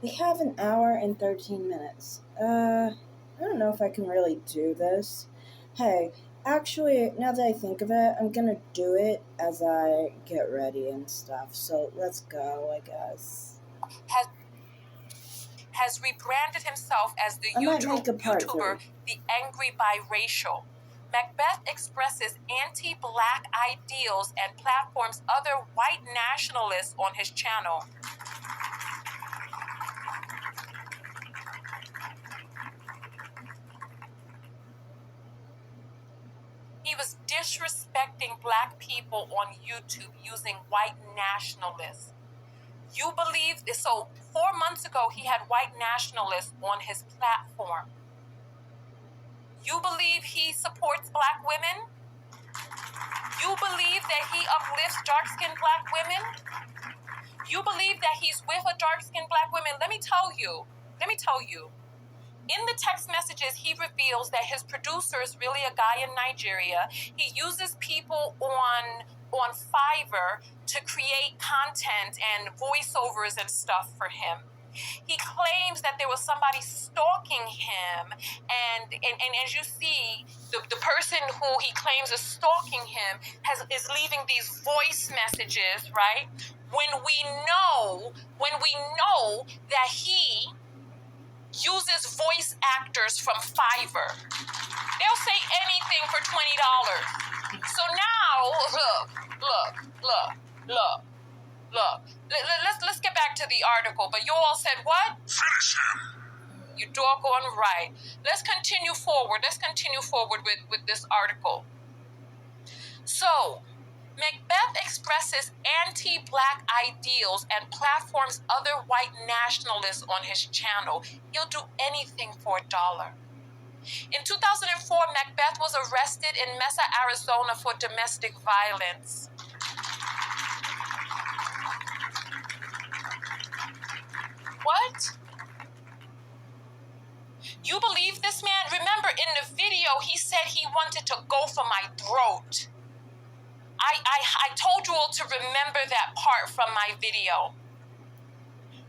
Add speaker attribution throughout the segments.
Speaker 1: We have an hour and 13 minutes. I don't know if I can really do this. Hey, actually, now that I think of it, I'm gonna do it as I get ready and stuff. So let's go, I guess.
Speaker 2: Has rebranded himself as the
Speaker 1: I might make a part
Speaker 2: YouTuber
Speaker 1: 3.
Speaker 2: The Angry Biracial. Macbeth expresses anti-black ideals and platforms other white nationalists on his channel. He was disrespecting black people on YouTube using white nationalists. You believe this? So 4 months ago, he had white nationalists on his platform. You believe he supports black women? You believe that he uplifts dark-skinned black women? You believe that he's with a dark-skinned black woman? Let me tell you. In the text messages, he reveals that his producer is really a guy in Nigeria. He uses people on Fiverr to create content and voiceovers and stuff for him. He claims that there was somebody stalking him, and as you see, the person who he claims is stalking him is leaving these voice messages, right? When we know that he uses voice actors from Fiverr. They'll say anything for $20. So now, look. Let's get back to the article. But you all said what? Finish him. You doggone right. Let's continue forward. With this article. So, Macbeth expresses anti-black ideals and platforms other white nationalists on his channel. He'll do anything for $1. In 2004, Macbeth was arrested in Mesa, Arizona for domestic violence. What? You believe this man? Remember, in the video, he said he wanted to go for my throat. I told you all to remember that part from my video.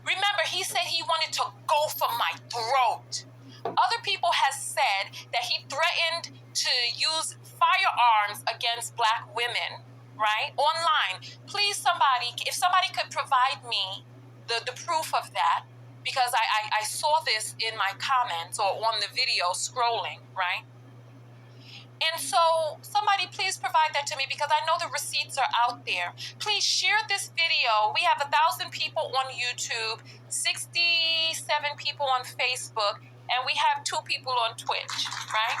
Speaker 2: Remember, he said he wanted to go for my throat. Other people have said that he threatened to use firearms against black women, right? Online. Please, somebody, if somebody could provide me the proof of that, because I saw this in my comments or on the video scrolling, right? And so somebody please provide that to me, because I know the receipts are out there. Please share this video. We have 1,000 people on YouTube, 67 people on Facebook, and we have 2 people on Twitch, right?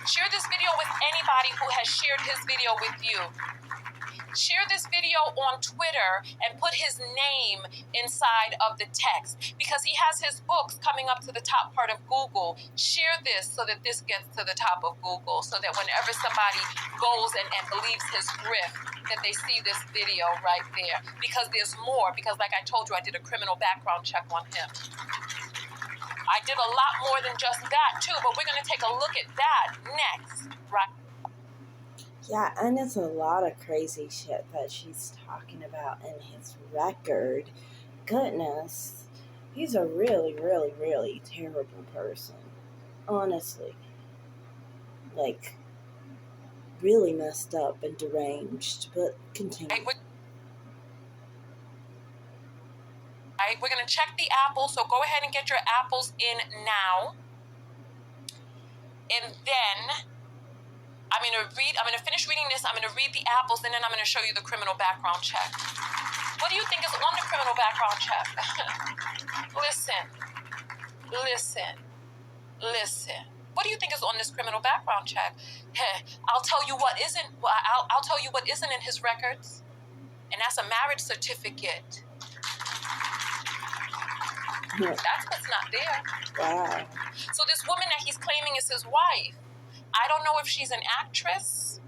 Speaker 2: Share this video with anybody who has shared his video with you. Share this video on Twitter and put his name inside of the text, because he has his books coming up to the top part of Google. Share this so that this gets to the top of Google, so that whenever somebody goes and believes his grift, that they see this video right there. Because there's more, because like I told you, I did a criminal background check on him. I did a lot more than just that too, but we're going to take a look at that next, right?
Speaker 1: Yeah, and it's a lot of crazy shit that she's talking about in his record. Goodness, he's a really, really, really terrible person. Honestly. Like, really messed up and deranged, but continue.
Speaker 2: We're going to check the apples, so go ahead and get your apples in now. And then I'm going to finish reading this, I'm going to read the apples, and then I'm going to show you the criminal background check. What do you think is on the criminal background check? Listen. What do you think is on this criminal background check? I'll tell you what isn't. I'll tell you what isn't in his records, and that's a marriage certificate. That's what's not there.
Speaker 1: Wow.
Speaker 2: So this woman that he's claiming is his wife, I don't know if she's an actress.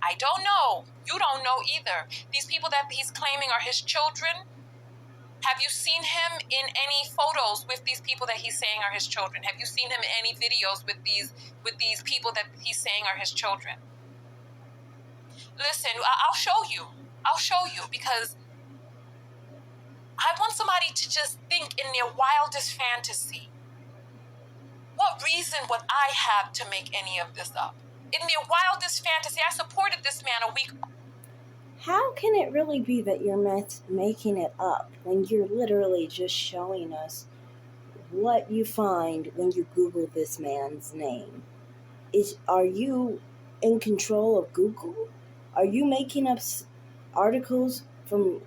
Speaker 2: I don't know. You don't know either. These people that he's claiming are his children. Have you seen him in any photos with these people that he's saying are his children? Have you seen him in any videos with these people that he's saying are his children? Listen, I'll show you, because I want somebody to just think think in their wildest fantasy, what reason would I have to make any of this up? In their wildest fantasy, I supported this man a week.
Speaker 1: How can it really be that you're making it up when you're literally just showing us what you find when you Google this man's name? Are you in control of Google? Are you making up articles from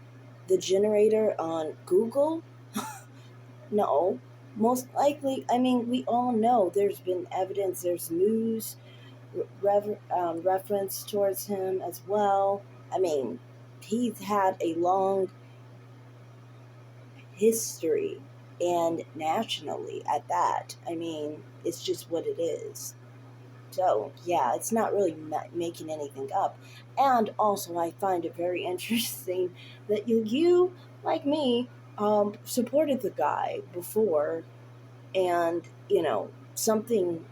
Speaker 1: the generator on Google? No. Most likely, I mean, we all know there's been evidence, there's news reference towards him as well. I mean, he's had a long history, and nationally at that. I mean, it's just what it is. So, yeah, it's not really making anything up. And also, I find it very interesting that you like me, supported the guy before, and, something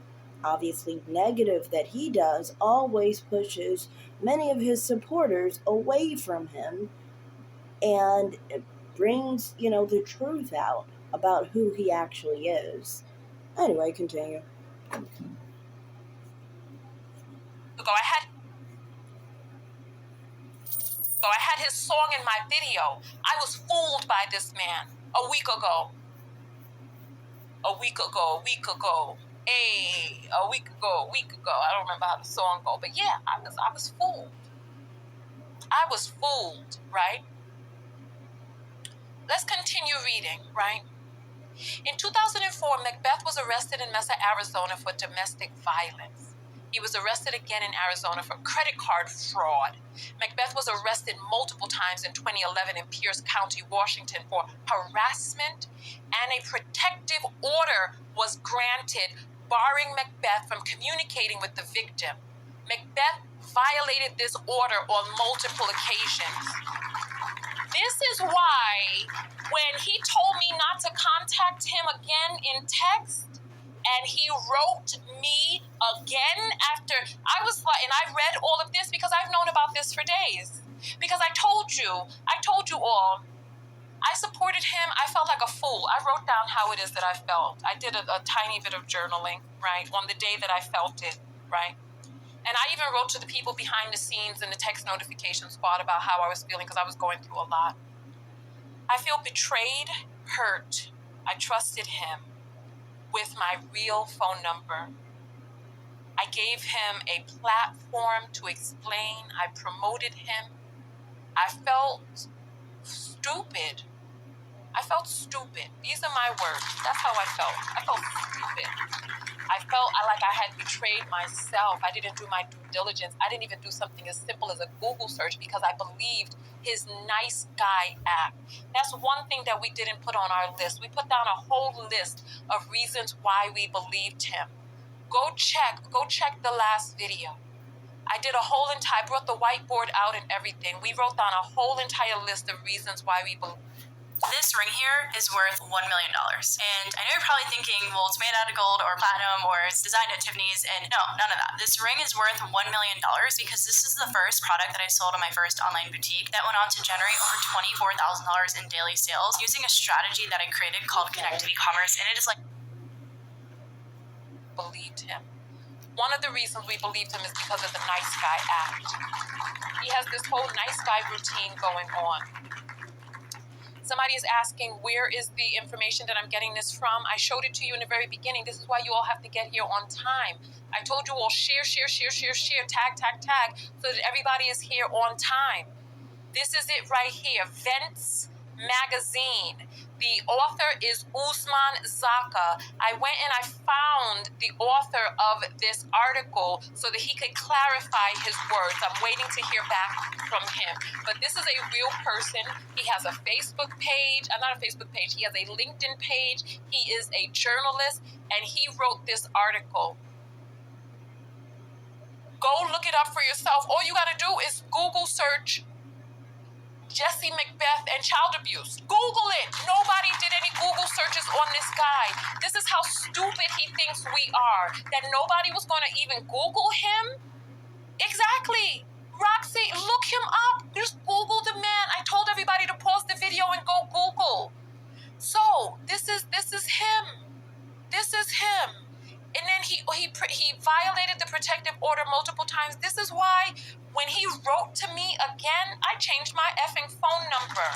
Speaker 1: obviously negative that he does always pushes many of his supporters away from him, and it brings, the truth out about who he actually is. Anyway, continue.
Speaker 2: I had his song in my video. I was fooled by this man a week ago. A week ago. Hey, a week ago. I don't remember how the song goes, but yeah, I was fooled. I was fooled, right? Let's continue reading, right? In 2004, Macbeth was arrested in Mesa, Arizona for domestic violence. He was arrested again in Arizona for credit card fraud. Macbeth was arrested multiple times in 2011 in Pierce County, Washington for harassment, and a protective order was granted barring Macbeth from communicating with the victim. Macbeth violated this order on multiple occasions. This is why when he told me not to contact him again in text, and he wrote me again after, I was like, and I read all of this because I've known about this for days. Because I told you all, I supported him. I felt like a fool. I wrote down how it is that I felt. I did a tiny bit of journaling, right, on the day that I felt it, right? And I even wrote to the people behind the scenes in the text notification squad about how I was feeling because I was going through a lot. I feel betrayed, hurt. I trusted him with my real phone number. I gave him a platform to explain. I promoted him. I felt stupid. These are my words. That's how I felt. I felt stupid. I felt like I had betrayed myself. I didn't do my due diligence. I didn't even do something as simple as a Google search because I believed his nice guy act. That's one thing that we didn't put on our list. We put down a whole list of reasons why we believed him. Go check the last video. I did a whole entire, brought the whiteboard out and everything. We wrote down a whole entire list of reasons why we believe.
Speaker 3: This ring here is worth $1 million. And I know you're probably thinking, well, it's made out of gold or platinum or it's designed at Tiffany's. And no, none of that. This ring is worth $1 million because this is the first product that I sold in my first online boutique that went on to generate over $24,000 in daily sales using a strategy that I created called connected e-commerce. And it is like...
Speaker 2: Believed him. One of the reasons we believed him is because of the nice guy act. He has this whole nice guy routine going on. Somebody is asking, where is the information that I'm getting this from? I showed it to you in the very beginning. This is why you all have to get here on time. I told you all share, tag, so that everybody is here on time. This is it right here, Vents Magazine. The author is Usman Zaka. I went and I found the author of this article so that he could clarify his words. I'm waiting to hear back from him. But this is a real person. He has a Facebook page, not a Facebook page, he has a LinkedIn page. He is a journalist, and he wrote this article. Go look it up for yourself. All you gotta do is Google search Jesse Macbeth and child abuse. Google it. Nobody did any Google searches on this guy. This is how stupid he thinks we are. That nobody was going to even Google him? Exactly. Roxy, look him up. Just Google the man. I told everybody to pause the video and go Google. So this is him. This is him. And then he violated the protective order multiple times. This is why when he wrote to me again, I changed my effing phone number.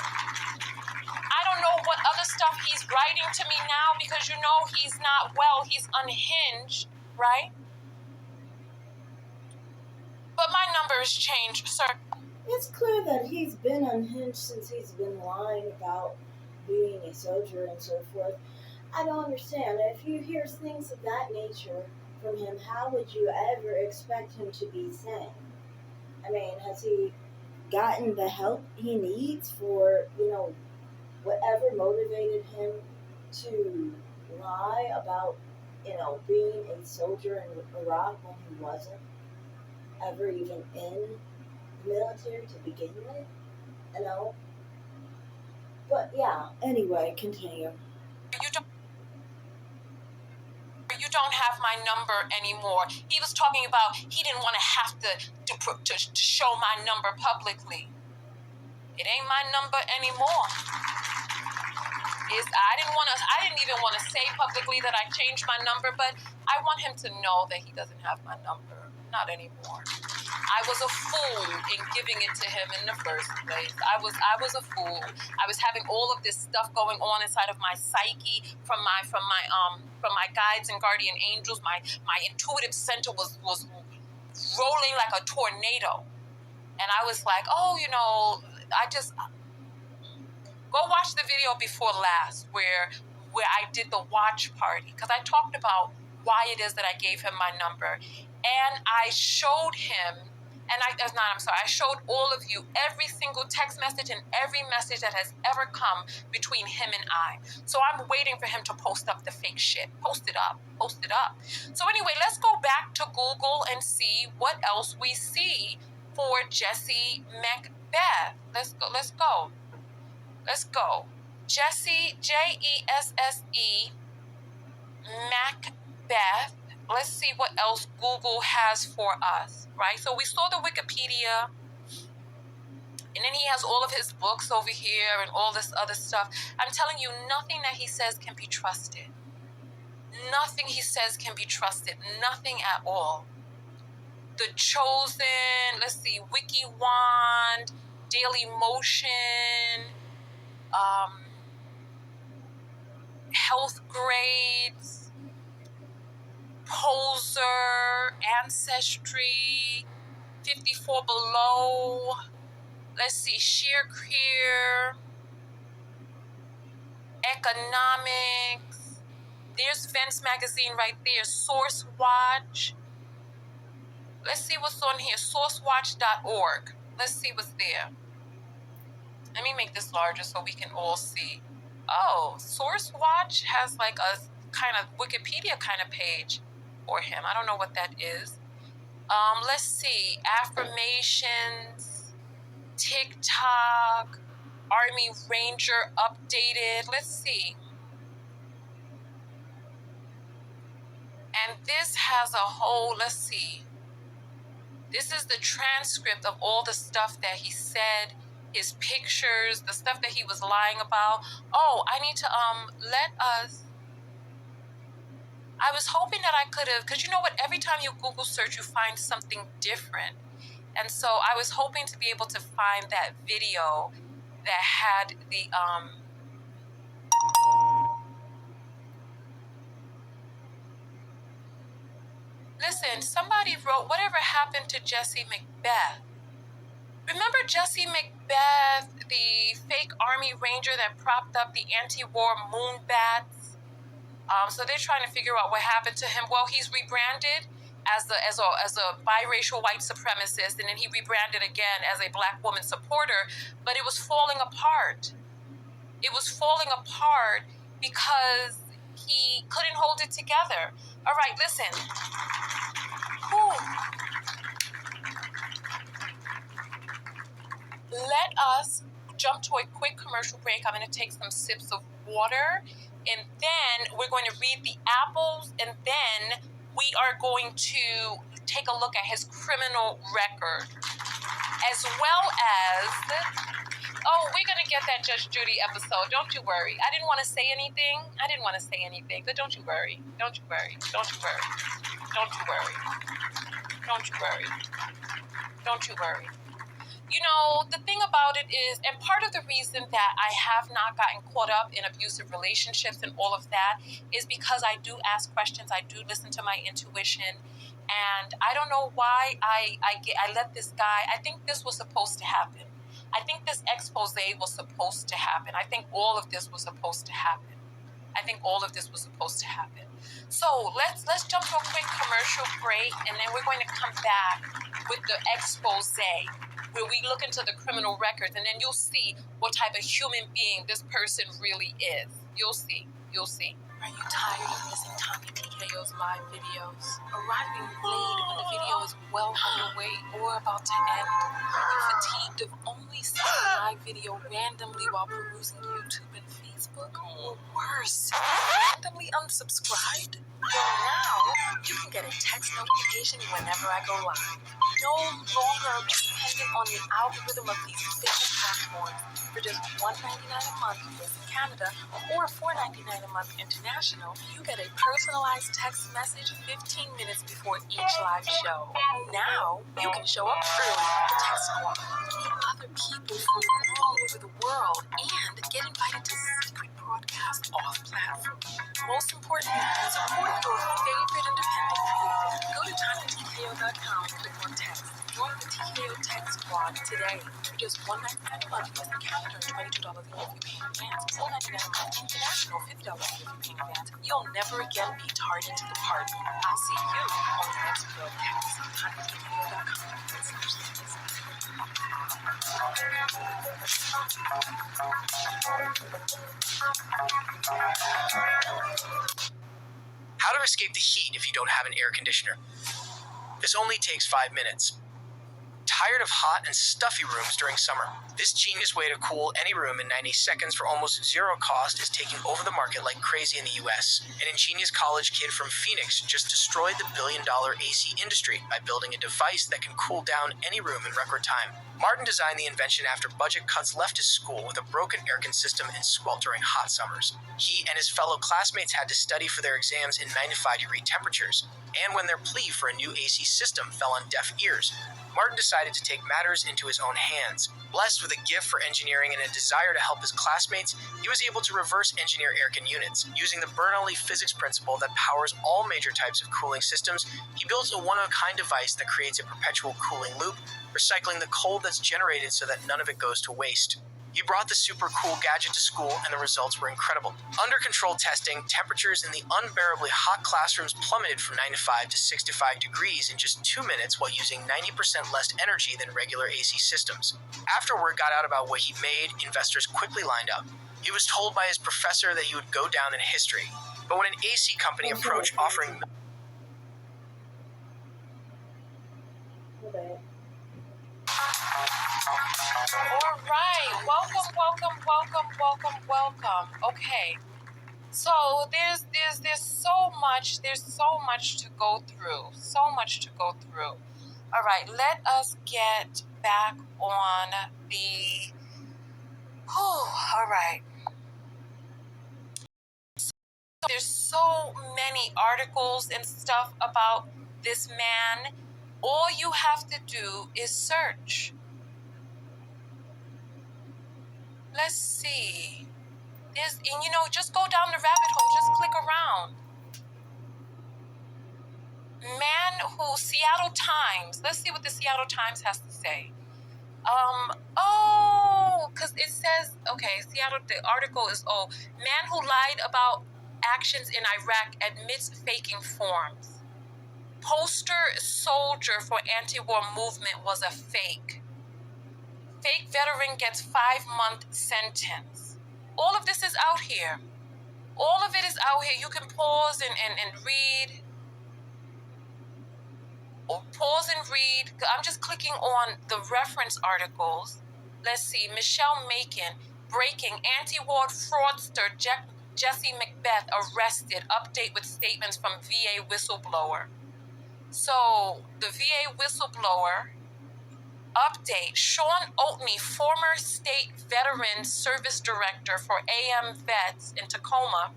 Speaker 2: I don't know what other stuff he's writing to me now because you know he's not well. He's unhinged, right? But my number has changed, sir.
Speaker 1: It's clear that he's been unhinged since he's been lying about being a soldier and so forth. I don't understand. If you hear things of that nature from him, how would you ever expect him to be sane? I mean, has he gotten the help he needs for, whatever motivated him to lie about, being a soldier in Iraq when he wasn't ever even in the military to begin with? But yeah, anyway, continue.
Speaker 2: You don't have my number anymore. He was talking about he didn't want to have to show my number publicly. It ain't my number anymore. I didn't even want to say publicly that I changed my number, but I want him to know that he doesn't have my number. Not anymore. I was a fool in giving it to him in the first place. I was a fool. I was having all of this stuff going on inside of my psyche from my guides and guardian angels. My intuitive center was rolling like a tornado. And I was like, I just go watch the video before last where I did the watch party, because I talked about why it is that I gave him my number. And I showed him, I showed all of you every single text message and every message that has ever come between him and I. So I'm waiting for him to post up the fake shit. Post it up. So anyway, let's go back to Google and see what else we see for Jesse Macbeth. Let's go. Jesse, Jesse Macbeth. Let's see what else Google has for us, right? So we saw the Wikipedia, and then he has all of his books over here and all this other stuff. I'm telling you, nothing that he says can be trusted. Nothing he says can be trusted. Nothing at all. The Chosen, let's see, WikiWand, Daily Motion, Health Grades, Poser, Ancestry, 54 Below, let's see, Sheer Career, Economics, there's Vents Magazine right there, Source Watch. Let's see what's on here, sourcewatch.org. Let's see what's there. Let me make this larger so we can all see. Oh, Source Watch has like a kind of Wikipedia kind of page for him. I don't know what that is. Let's see. Affirmations, TikTok, Army Ranger updated. Let's see. And this has a whole, let's see. This is the transcript of all the stuff that he said, his pictures, the stuff that he was lying about. Oh, I need to I was hoping that I could have, because you know what, every time you Google search, you find something different. And so I was hoping to be able to find that video that had the, listen, somebody wrote, whatever happened to Jesse Macbeth? Remember Jesse Macbeth, the fake Army Ranger that propped up the anti-war moon bats? So they're trying to figure out what happened to him. Well, he's rebranded as a biracial white supremacist, and then he rebranded again as a black woman supporter, but it was falling apart. It was falling apart because he couldn't hold it together. All right, listen. Let us jump to a quick commercial break. I'm going to take some sips of water, and then we're going to read the apples, and then we are going to take a look at his criminal record, as well as Oh, we're going to get that Judge Judy episode. Don't you worry. I didn't want to say anything. But don't you worry. Don't you worry. Don't you worry. Don't you worry. Don't you worry. Don't you worry. You know, the thing about it is, and part of the reason that I have not gotten caught up in abusive relationships and all of that is because I do ask questions. I do listen to my intuition. And I don't know why I let this guy, I think this was supposed to happen. I think this expose was supposed to happen. I think all of this was supposed to happen. So let's jump to a quick commercial break, and then we're going to come back with the expose, where we look into the criminal records, and then you'll see what type of human being this person really is. You'll see. Are you tired of missing Tommy TKO's live videos? Arriving late when the video is well underway or about to end? Are you fatigued of only seeing a live video randomly while perusing YouTube and Facebook? Or worse, randomly unsubscribed? Well, now you can get a text notification whenever I go live. No longer dependent on the algorithm of these fitness platforms. For just $1.99 a month US in Canada or $4.99 a month international, you get a personalized text message 15 minutes before each live show. Now you can show up early with the text squad, meet other people from all over the world, and get invited to secret broadcasts off platform. Most importantly, support your favorite independent creator. Go to TinyTKO.com and click on text. Join the TKO Text Squad today for just $1.99 a month US in Canada or $22 a year if you pay in advance. $4.99 a month international, $50 if you pay in advance. You'll never again be targeted to the party. I'll see you on the next broadcast. TinyTKO.com.
Speaker 4: How to escape the heat if you don't have an air conditioner. This only takes 5 minutes. Tired of hot and stuffy rooms during summer? This genius way to cool any room in 90 seconds for almost zero cost is taking over the market like crazy in the US. An ingenious college kid from Phoenix just destroyed the billion-dollar AC industry by building a device that can cool down any room in record time. Martin designed the invention after budget cuts left his school with a broken air system in sweltering hot summers. He and his fellow classmates had to study for their exams in 95-degree temperatures, and when their plea for a new AC system fell on deaf ears, Martin decided to take matters into his own hands. Blessed with a gift for engineering and a desire to help his classmates, he was able to reverse engineer aircon units. Using the Bernoulli physics principle that powers all major types of cooling systems, he built a one-of-a-kind device that creates a perpetual cooling loop, recycling the cold that's generated so that none of it goes to waste. He brought the super cool gadget to school, and the results were incredible. Under controlled testing, temperatures in the unbearably hot classrooms plummeted from 95 to 65 degrees in just 2 minutes while using 90% less energy than regular AC systems. After word got out about what he made, investors quickly lined up. He was told by his professor that he would go down in history. But when an AC company approached offering...
Speaker 2: All right, welcome. Okay, so there's so much to go through. All right, let us get back on the. All right. There's so many articles and stuff about this man. All you have to do is search. Let's see. Just go down the rabbit hole. Just click around. Seattle Times. Let's see what the Seattle Times has to say. Because it says, okay, the article is, man who lied about actions in Iraq admits faking forms. Poster soldier for anti-war movement was a fake. Fake veteran gets 5-month sentence. All of this is out here. All of it is out here. You can pause and read. Or pause and read. I'm just clicking on the reference articles. Let's see. Michelle Macon. Breaking. Anti-war fraudster Jesse Macbeth arrested. Update with statements from VA whistleblower. So the VA whistleblower Update, Sean Oatney, former state veteran service director for AM Vets in Tacoma,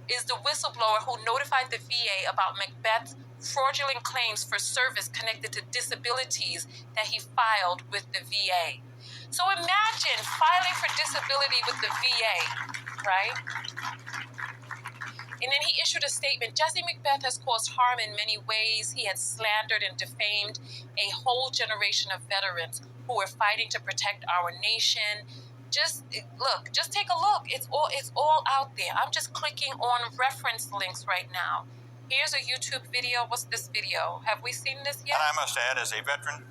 Speaker 2: is the whistleblower who notified the VA about Macbeth's fraudulent claims for service connected to disabilities that he filed with the VA. So imagine filing for disability with the VA, right? And then he issued a statement. Jesse Macbeth has caused harm in many ways. He has slandered and defamed a whole generation of veterans who are fighting to protect our nation. Just take a look. It's all out there. I'm just clicking on reference links right now. Here's a YouTube video. What's this video? Have we seen this yet?
Speaker 5: And I must add, as a veteran,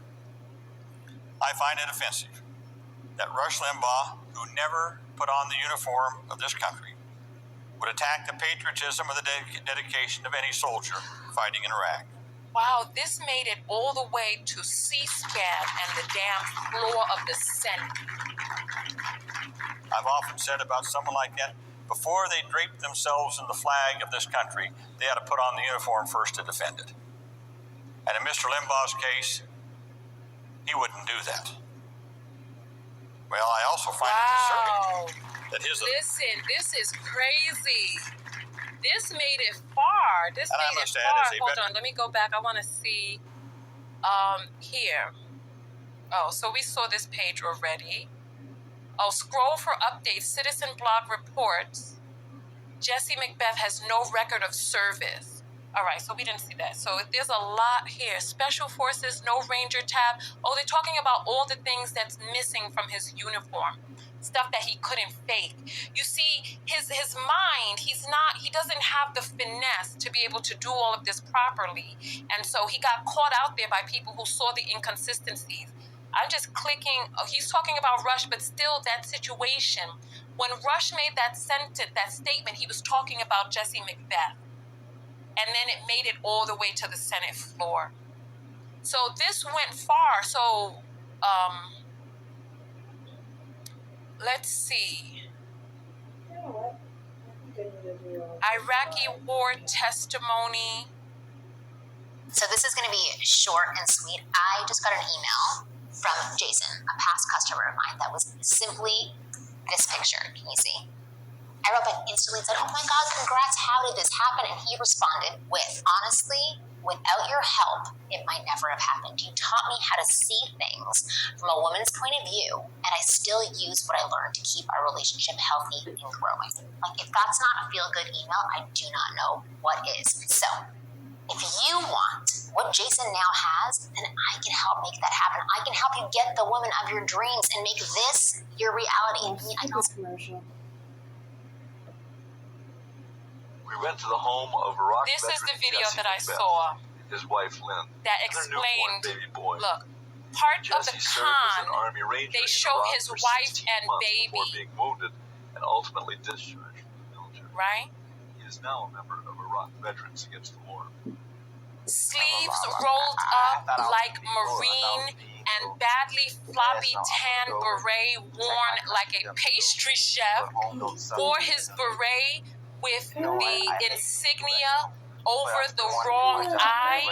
Speaker 5: I find it offensive that Rush Limbaugh, who never put on the uniform of this country, would attack the patriotism or the dedication of any soldier fighting in Iraq.
Speaker 2: Wow, this made it all the way to C-SPAN and the damn floor of the Senate.
Speaker 5: I've often said about someone like that, before they drape themselves in the flag of this country, they had to put on the uniform first to defend it. And in Mr. Limbaugh's case, he wouldn't do that. Well, I also find it disturbing that his...
Speaker 2: Listen, this is crazy. This made it far. Hold on, let me go back. I want to see here. Oh, so we saw this page already. Oh, scroll for updates. Citizen blog reports Jesse Macbeth has no record of service. All right, so we didn't see that. So there's a lot here. Special Forces, no Ranger tab. Oh, they're talking about all the things that's missing from his uniform. Stuff that he couldn't fake. You see, his mind, he doesn't have the finesse to be able to do all of this properly. And so he got caught out there by people who saw the inconsistencies. I'm just clicking, he's talking about Rush, but still that situation. When Rush made that statement, he was talking about Jesse Macbeth. And then it made it all the way to the Senate floor. So this went far. So, let's see.
Speaker 1: You know what? I think I need to do
Speaker 2: Iraqi war testimony.
Speaker 3: So this is going to be short and sweet. I just got an email from Jason, a past customer of mine, that was simply this picture. Can you see? I wrote back instantly and said, "Oh my God, congrats, how did this happen?" And he responded with, "Honestly, without your help, it might never have happened. You taught me how to see things from a woman's point of view, and I still use what I learned to keep our relationship healthy and growing." Like, if that's not a feel-good email, I do not know what is. So, if you want what Jason now has, then I can help make that happen. I can help you get the woman of your dreams and make this your reality. I know.
Speaker 1: Commercial.
Speaker 6: We went to the home of Iraq
Speaker 2: This is the
Speaker 6: veteran
Speaker 2: video
Speaker 6: Jesse
Speaker 2: that I
Speaker 6: Macbeth,
Speaker 2: saw
Speaker 6: his wife Lynn,
Speaker 2: that
Speaker 6: and their newborn
Speaker 2: explained,
Speaker 6: baby boy.
Speaker 2: look, part of
Speaker 6: Jesse
Speaker 2: the
Speaker 6: served as an
Speaker 2: con,
Speaker 6: Army Ranger
Speaker 2: they
Speaker 6: in
Speaker 2: show
Speaker 6: Iraq
Speaker 2: his
Speaker 6: for
Speaker 2: wife
Speaker 6: 16
Speaker 2: and
Speaker 6: months
Speaker 2: baby.
Speaker 6: before being wounded and ultimately discharged from the military.
Speaker 2: right?
Speaker 6: He is now a member of Iraq Veterans Against the War.
Speaker 2: Sleeves rolled up like marine and badly floppy tan beret worn like a pastry chef, wore his beret with the insignia over the wrong eye.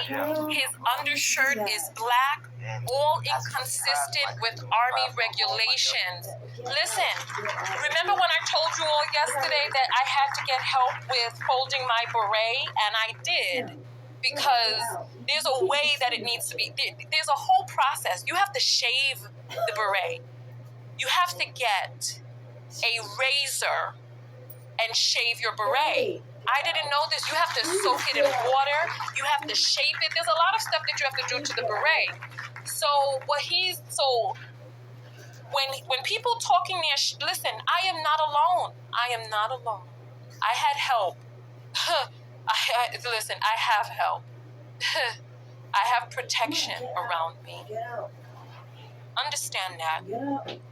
Speaker 2: His undershirt is black, all inconsistent with Army regulations. Listen, remember when I told you all yesterday that I had to get help with folding my beret? And I did. Because there's a way that it needs to be. There's a whole process. You have to shave the beret. You have to get a razor and shave your beret. I didn't know this. You have to soak it in water. You have to shape it. There's a lot of stuff that you have to do to the beret. So when people talking there, listen, I am not alone. I am not alone. I had help. Listen, I have help. I have protection around me. Understand that.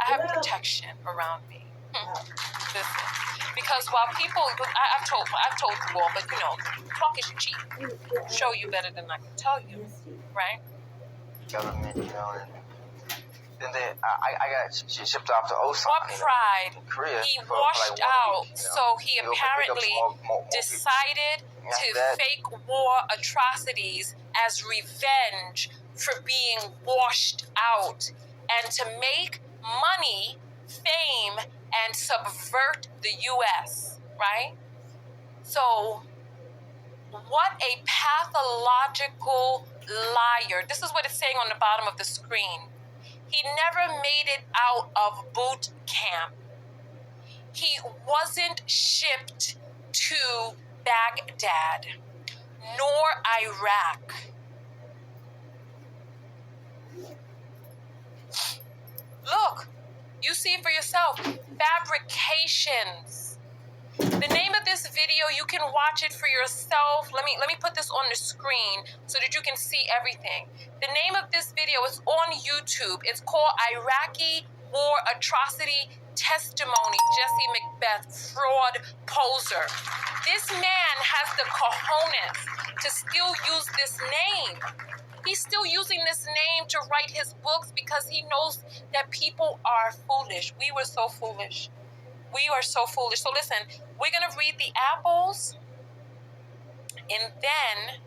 Speaker 2: I have protection around me. Listen, because while people, I've told you all, but you know, talk is cheap. Show you better than I can tell you, right?
Speaker 7: Government, you know, and then I got shipped off to Osaka.
Speaker 2: What pride?
Speaker 7: Korea.
Speaker 2: He
Speaker 7: for
Speaker 2: washed
Speaker 7: like 1
Speaker 2: out,
Speaker 7: week, you know.
Speaker 2: so he apparently decided to fake war atrocities as revenge for being washed out and to make money, fame, and subvert the US, right? So, what a pathological liar. This is what it's saying on the bottom of the screen. He never made it out of boot camp. He wasn't shipped to Baghdad, nor Iraq. Look, you see for yourself, fabrications. The name of this video, you can watch it for yourself. Let me put this on the screen so that you can see everything. The name of this video is on YouTube. It's called Iraqi War Atrocity Testimony, Jesse Macbeth, Fraud Poser. This man has the cojones to still use this name. He's still using this name to write his books because he knows that people are foolish. We were so foolish. We are so foolish. So listen, we're going to read the apples. And then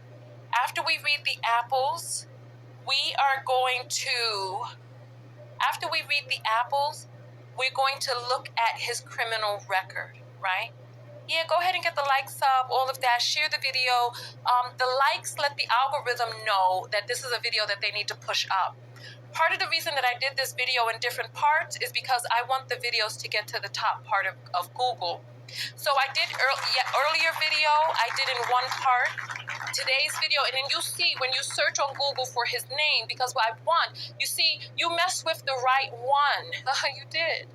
Speaker 2: after we read the apples, we are going to, after we read the apples, we're going to look at his criminal record, right? Yeah, go ahead and get the likes up, all of that. Share the video. The likes let the algorithm know that this is a video that they need to push up. Part of the reason that I did this video in different parts is because I want the videos to get to the top part of Google. So I did earlier video, I did in one part. Today's video, and then you see when you search on Google for his name, because what I want, you see, you messed with the right one. You did.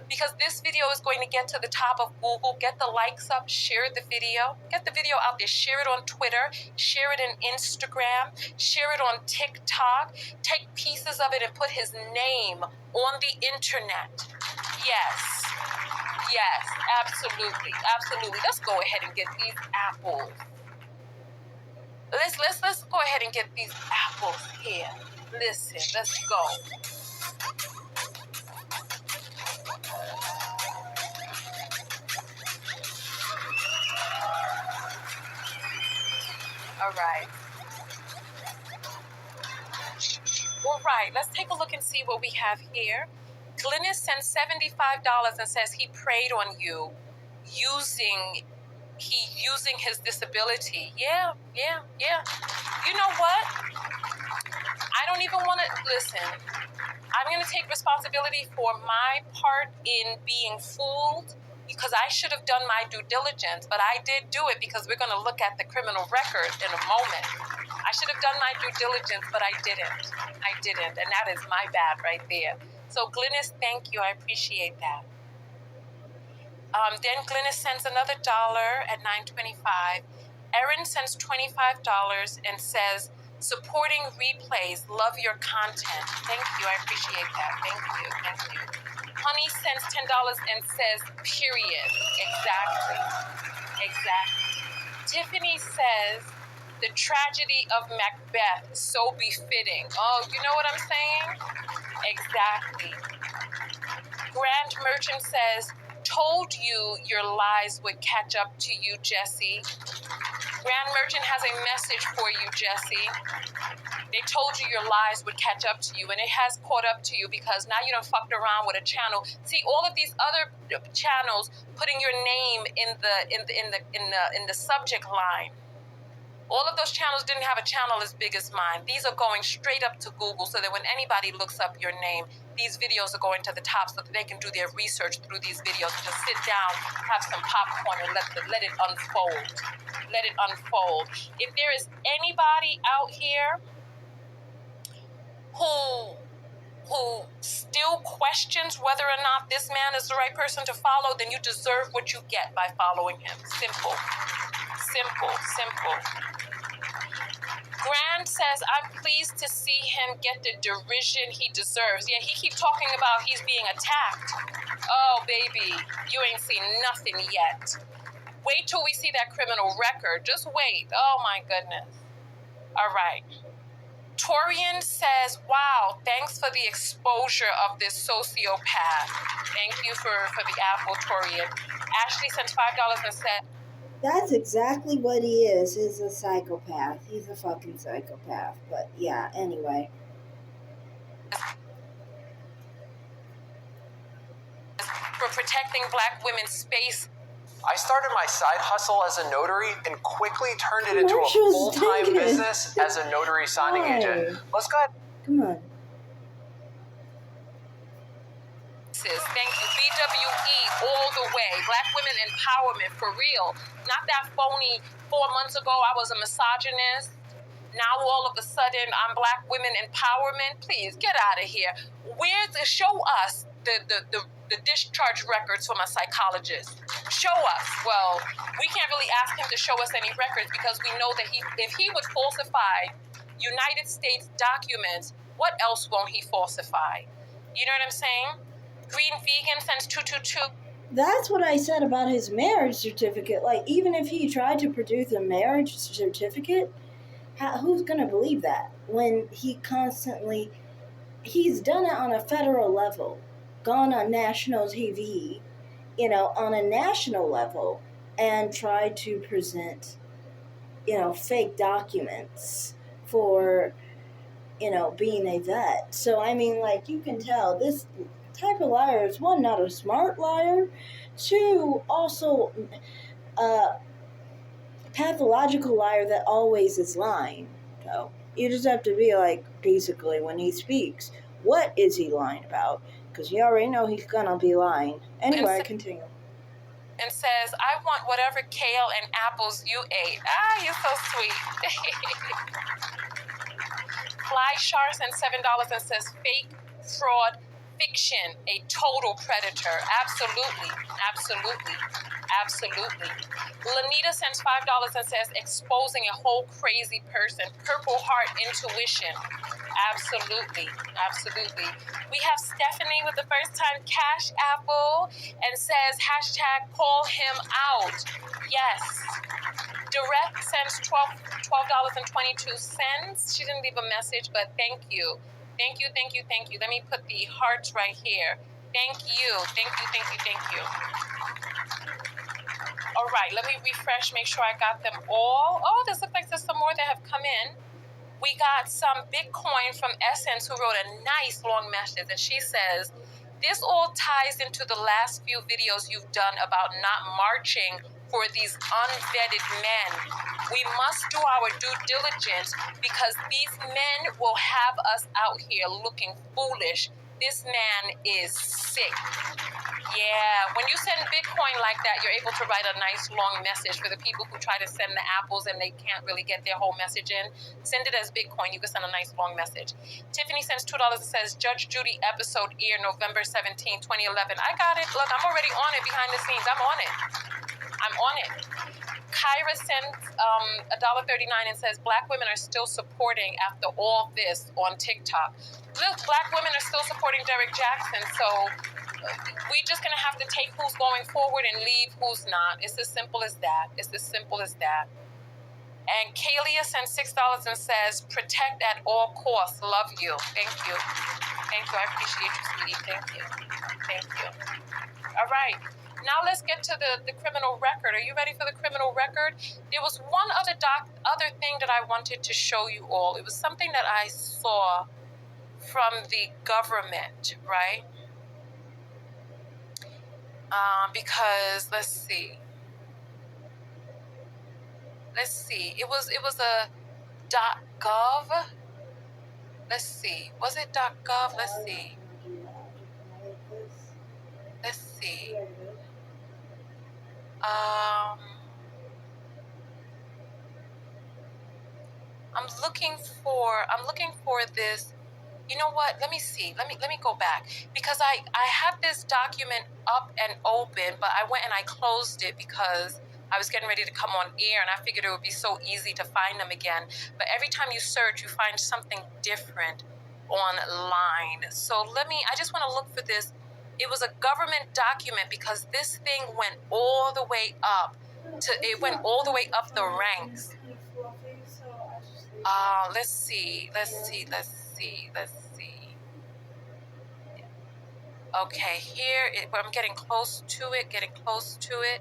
Speaker 2: Because this video is going to get to the top of Google. Get the likes up, share the video. Get the video out there. Share it on Twitter. Share it on Instagram. Share it on TikTok. Take pieces of it and put his name on the internet. Yes. Yes, absolutely. Absolutely. Let's go ahead and get these apples. Let's go ahead and get these apples here. Listen, let's go. All right. All right, let's take a look and see what we have here. Glynis sends $75 and says he preyed on you using his disability. Yeah. You know what? I don't even want to listen. I'm going to take responsibility for my part in being fooled because I should have done my due diligence, but I did do it because we're going to look at the criminal record in a moment. I should have done my due diligence, but I didn't. And that is my bad right there. So Glynis, thank you. I appreciate that. Then Glynis sends another $1 at $9.25. Erin sends $25 and says, supporting replays, love your content. Thank you, I appreciate that. Thank you. Honey sends $10 and says, period. Exactly. Tiffany says, the tragedy of Macbeth, so befitting. Oh, you know what I'm saying? Exactly. Grand Merchant says, told you your lies would catch up to you, Jesse. Grand Merchant has a message for you, Jesse. They told you your lies would catch up to you, and it has caught up to you because now you done fucked around with a channel. See, all of these other channels putting your name in the subject line. All of those channels didn't have a channel as big as mine. These are going straight up to Google so that when anybody looks up your name, these videos are going to the top so that they can do their research through these videos. Just sit down, have some popcorn, and let it unfold. Let it unfold. If there is anybody out here who still questions whether or not this man is the right person to follow, then you deserve what you get by following him. Simple. Grand says, I'm pleased to see him get the derision he deserves. Yeah, he keeps talking about he's being attacked. Oh, baby, you ain't seen nothing yet. Wait till we see that criminal record. Just wait. Oh, my goodness. All right. Torian says, wow, thanks for the exposure of this sociopath. Thank you for the apple, Torian. Ashley sent $5 and said,
Speaker 1: That's exactly what he is. He's a psychopath. He's a fucking psychopath. But yeah, anyway.
Speaker 2: For protecting black women's space.
Speaker 4: I started my side hustle as a notary and quickly turned it into a
Speaker 1: Commercials,
Speaker 4: full-time
Speaker 1: dang it.
Speaker 4: business as a notary signing
Speaker 1: Why?
Speaker 4: agent. Let's go ahead.
Speaker 1: Come on.
Speaker 2: Thank you. BWE all the way. Black women empowerment for real. Not that phony 4 months ago I was a misogynist. Now all of a sudden I'm black women empowerment. Please get out of here. Where's the show us the discharge records from a psychologist? Show us. Well, we can't really ask him to show us any records because we know that if he would falsify United States documents, what else won't he falsify? You know what I'm saying? Green vegan since 222.
Speaker 1: That's what I said about his marriage certificate. Like, even if he tried to produce a marriage certificate, who's going to believe that? When he's done it on a federal level, gone on national TV, on a national level, and tried to present, fake documents for, being a vet. So, I mean, like, you can tell this type of liar is, one, not a smart liar, two, also a pathological liar that always is lying. So you just have to be like, basically, when he speaks, what is he lying about? Because you already know he's gonna be lying. Anyway, continue.
Speaker 2: And says, I want whatever kale and apples you ate. Ah, you're so sweet. Fly Shark sends $7 and says, fake, fraud, fiction, a total predator. Absolutely, absolutely, absolutely. Lanita sends $5 and says, exposing a whole crazy person. Purple Heart intuition. Absolutely, absolutely. We have Stephanie with the first time cash apple and says, hashtag call him out. Yes. Direct sends $12.22. She didn't leave a message, but thank you. Thank you, thank you, thank you. Let me put the hearts right here. Thank you, thank you, thank you, thank you. All right, let me refresh, make sure I got them all. Oh, this looks like there's some more that have come in. We got some Bitcoin from Essence who wrote a nice long message, and she says, this all ties into the last few videos you've done about not marching for these unvetted men. We must do our due diligence because these men will have us out here looking foolish. This man is sick. Yeah, when you send Bitcoin like that, you're able to write a nice long message for the people who try to send the apples and they can't really get their whole message in. Send it as Bitcoin. You can send a nice long message. Tiffany sends $2 and says, Judge Judy episode air November 17, 2011. I got it. Look, I'm already on it behind the scenes. I'm on it. I'm on it. Kyra sends $1.39 and says, black women are still supporting after all this on TikTok. Look, black women are still supporting Derek Jackson, so we're just going to have to take who's going forward and leave who's not. It's as simple as that. It's as simple as that. And Kalia sends $6 and says, protect at all costs. Love you. Thank you. Thank you. I appreciate you, sweetie. Thank you. Thank you. All right. Now let's get to the criminal record. Are you ready for the criminal record? There was one other thing that I wanted to show you all. It was something that I saw from the government, right? Because let's see. It was a .gov. Let's see. Was it .gov? Let's see. Let's see. I'm looking for this. You know what? Let me see. Let me go back because I have this document up and open, but I went and I closed it because I was getting ready to come on air and I figured it would be so easy to find them again. But every time you search, you find something different online. So I just want to look for this. It was a government document because this thing went all the way up the ranks. Let's see. Okay, I'm getting close to it.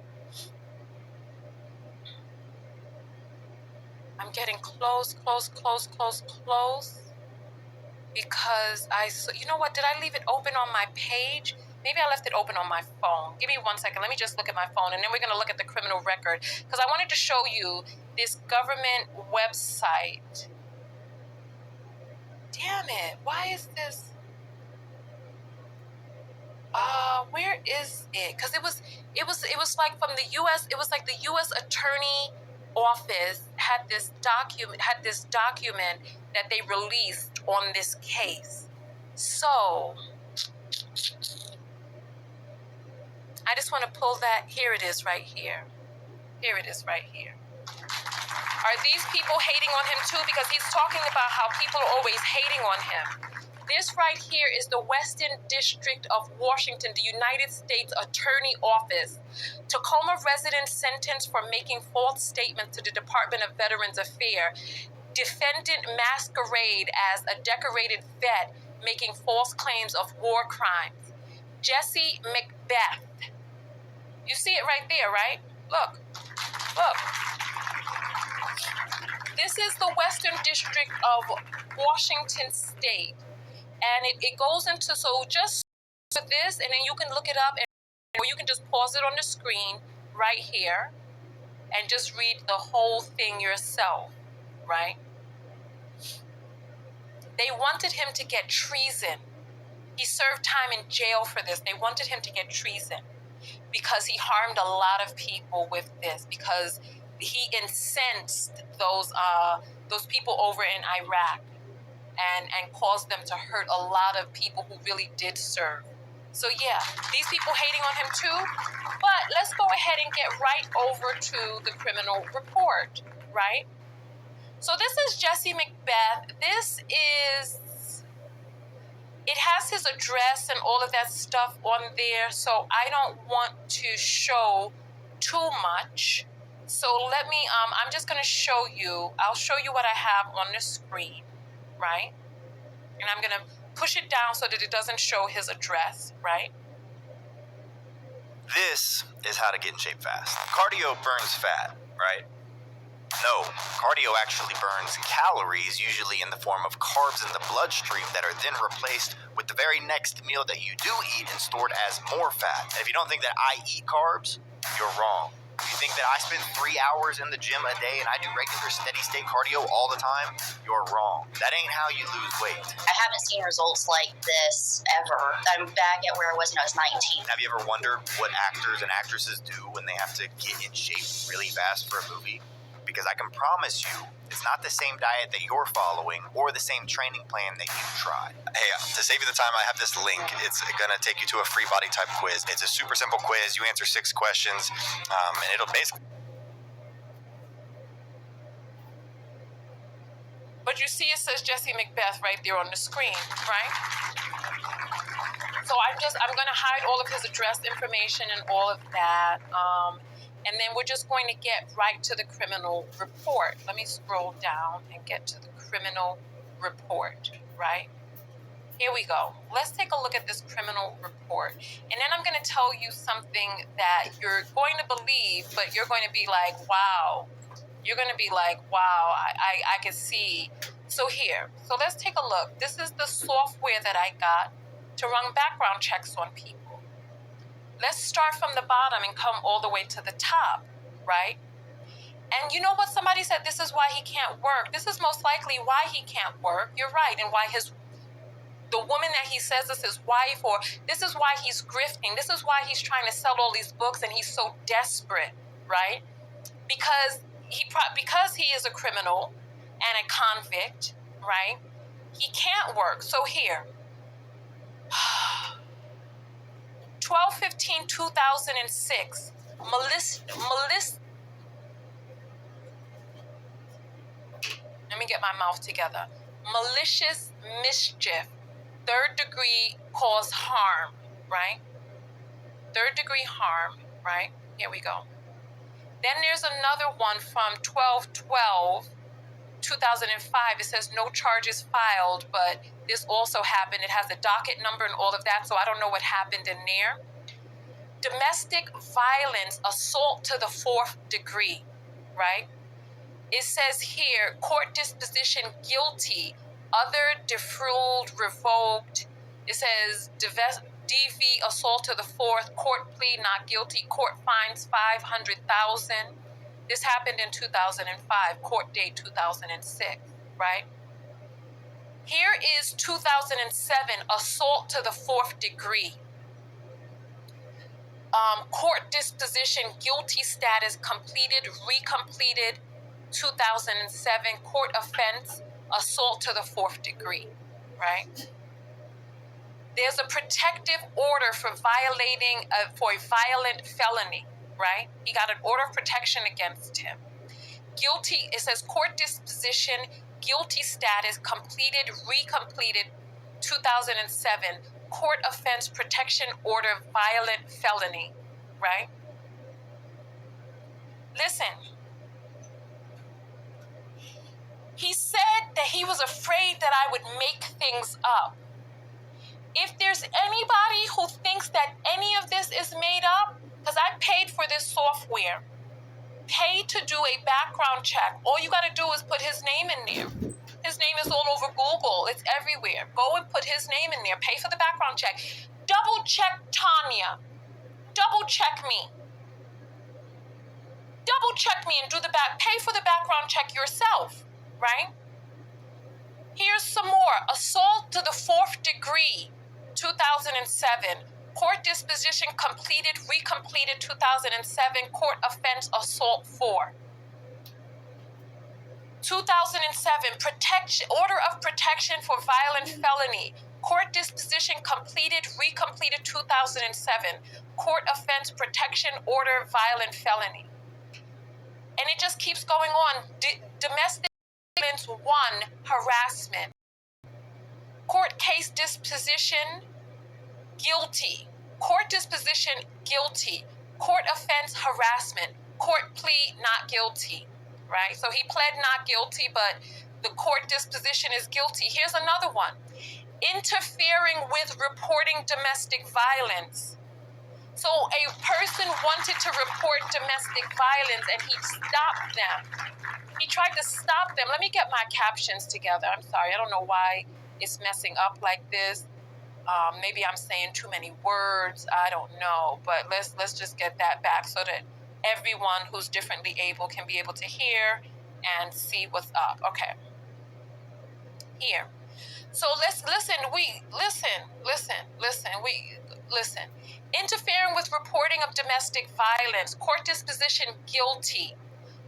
Speaker 2: I'm getting close, because you know what, did I leave it open on my page? Maybe I left it open on my phone. Give me 1 second. Let me just look at my phone, and then we're going to look at the criminal record, because I wanted to show you this government website. Damn it. Why is this? Where is it? Because it was like from the U.S. It was like the U.S. Attorney Office had this document that they released on this case. So I just want to pull that. Here it is right here. Here it is right here. Are these people hating on him too? Because he's talking about how people are always hating on him. This right here is the Western District of Washington, the United States Attorney Office. Tacoma resident sentenced for making false statements to the Department of Veterans Affairs. Defendant masquerade as a decorated vet making false claims of war crimes. Jesse Macbeth. You see it right there, right? Look. This is the Western District of Washington State. And it goes into, so just for this, and then you can look it up, or you can just pause it on the screen right here and just read the whole thing yourself, right? They wanted him to get treason. He served time in jail for this. They wanted him to get treason because he harmed a lot of people with this, because he incensed those people over in Iraq and caused them to hurt a lot of people who really did serve. So yeah, these people hating on him too, but let's go ahead and get right over to the criminal report, right? So this is Jesse Macbeth. It has his address and all of that stuff on there, so I don't want to show too much. So let me, I'm just gonna show you, I'll show you what I have on the screen, right? And I'm gonna push it down so that it doesn't show his address, right?
Speaker 8: This is how to get in shape fast. Cardio burns fat, right? No, cardio actually burns calories, usually in the form of carbs in the bloodstream that are then replaced with the very next meal that you do eat and stored as more fat. And if you don't think that I eat carbs, you're wrong. If you think that I spend 3 hours in the gym a day and I do regular steady state cardio all the time, you're wrong. That ain't how you lose weight.
Speaker 3: I haven't seen results like this ever. I'm back at where I was when I was 19.
Speaker 8: Have you ever wondered what actors and actresses do when they have to get in shape really fast for a movie? Because I can promise you, it's not the same diet that you're following or the same training plan that you tried. Hey, to save you the time, I have this link. It's going to take you to a free body type quiz. It's a super simple quiz. You answer 6 questions, and it'll basically...
Speaker 2: But you see it says Jesse Macbeth right there on the screen, right? So I'm going to hide all of his address information and all of that. And then we're just going to get right to the criminal report. Let me scroll down and get to the criminal report, right? Here we go. Let's take a look at this criminal report. And then I'm going to tell you something that you're going to believe, but you're going to be like, wow. You're going to be like, wow, I can see. So here, so let's take a look. This is the software that I got to run background checks on people. Let's start from the bottom and come all the way to the top, right? And you know what? Somebody said this is why he can't work. This is most likely why he can't work. You're right. And why the woman that he says is his wife, or this is why he's grifting. This is why he's trying to sell all these books and he's so desperate, right? Because he is a criminal and a convict, right? He can't work. So here, 12/15/2006, let me get my mouth together. Malicious mischief, 3rd degree cause harm, right? 3rd degree harm, right? Here we go. Then there's another one from 12/12/2005. It says no charges filed, but this also happened. It has a docket number and all of that, so I don't know what happened in there. Domestic violence, assault to the 4th degree, right? It says here, court disposition guilty, other deferred, revoked. It says DV assault to the fourth, court plea not guilty, court fines 500,000. This happened in 2005, court date 2006, right? Here is 2007, assault to the fourth degree. Court disposition, guilty status, completed, recompleted, 2007, court offense, assault to the fourth degree, right? There's a protective order for violating, for a violent felony, right? He got an order of protection against him. Guilty, it says court disposition, guilty status, completed, recompleted, 2007, court offense protection order, violent felony, right? Listen, he said that he was afraid that I would make things up. If there's anybody who thinks that any of this is made up, because I paid for this software, paid to do a background check. All you got to do is put his name in there. His name is all over Google. It's everywhere. Go and put his name in there. Pay for the background check. Double check Tanya. Double check me. Double check me and do the pay for the background check yourself, right? Here's some more. Assault to the fourth degree, 2007. Court disposition completed, recompleted, 2007. Court offense, assault 4. 2007, order of protection for violent felony. Court disposition completed, recompleted, 2007. Court offense, protection order, violent felony. And it just keeps going on. Domestic violence 1, harassment. Court case disposition, guilty. Court disposition, guilty. Court offense, harassment. Court plea, not guilty. Right? So he pled not guilty, but the court disposition is guilty. Here's another one. Interfering with reporting domestic violence. So a person wanted to report domestic violence and he stopped them. He tried to stop them. Let me get my captions together. I'm sorry. I don't know why it's messing up like this. Maybe I'm saying too many words. I don't know. But let's just get that back so that everyone who's differently able can be able to hear and see what's up. Okay. Here. So let's listen. Listen. Interfering with reporting of domestic violence. Court disposition, guilty.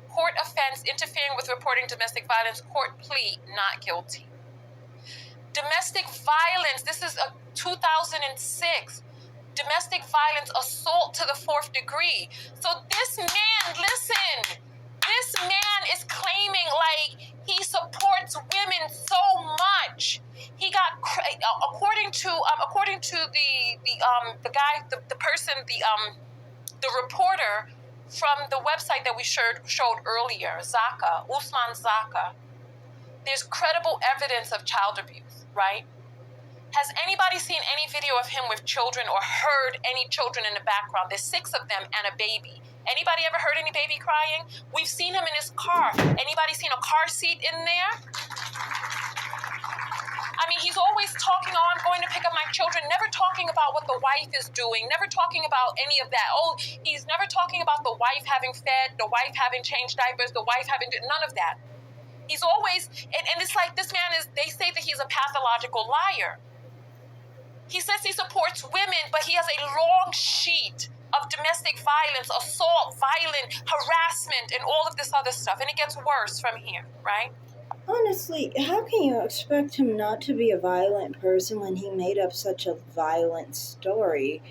Speaker 2: Court offense, interfering with reporting domestic violence. Court plea, not guilty. Domestic violence. This is a 2006. Domestic violence, assault to the fourth degree. So this man, listen, this man is claiming like he supports women so much. He got, according to the reporter from the website that we showed earlier, Usman Zaka. There's credible evidence of child abuse, right? Has anybody seen any video of him with children or heard any children in the background? There's 6 of them and a baby. Anybody ever heard any baby crying? We've seen him in his car. Anybody seen a car seat in there? I mean, he's always talking, oh, I'm going to pick up my children, never talking about what the wife is doing, never talking about any of that. Oh, he's never talking about the wife having fed, the wife having changed diapers, the wife having, none of that. He's always, and it's like this man is, they say that he's a pathological liar. He says he supports women, but he has a long sheet of domestic violence, assault, violent, harassment, and all of this other stuff. And it gets worse from here, right?
Speaker 1: Honestly, how can you expect him not to be a violent person when he made up such a violent story?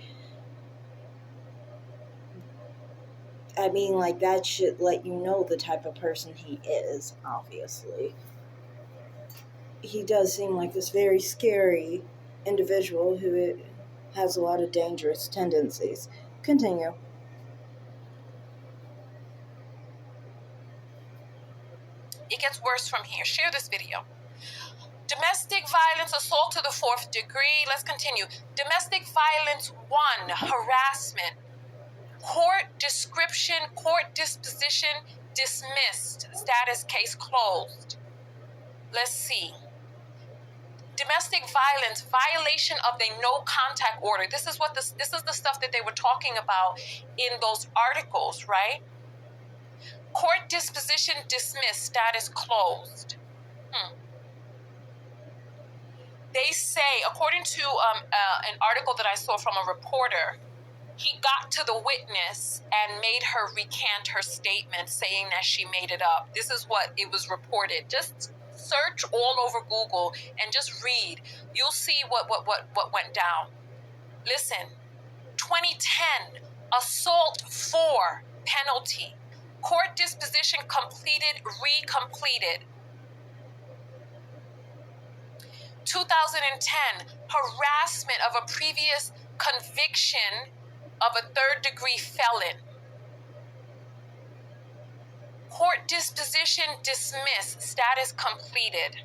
Speaker 1: I mean, like, that should let you know the type of person he is, obviously. He does seem like this very scary individual who has a lot of dangerous tendencies. Continue.
Speaker 2: It gets worse from here. Share this video. Domestic violence, assault to the fourth degree. Let's continue. Domestic violence 1, harassment. Court description, court disposition, dismissed, status case closed. Let's see. Domestic violence, violation of the no contact order. This is the stuff that they were talking about in those articles, right? Court disposition dismissed, status closed. They say, according to an article that I saw from a reporter, he got to the witness and made her recant her statement, saying that she made it up. This is what it was reported. Just search all over Google and just read. You'll see what went down. Listen, 2010, assault 4, penalty. Court disposition completed, recompleted. 2010, harassment of a previous conviction of a third-degree felon. Court disposition dismissed, status completed.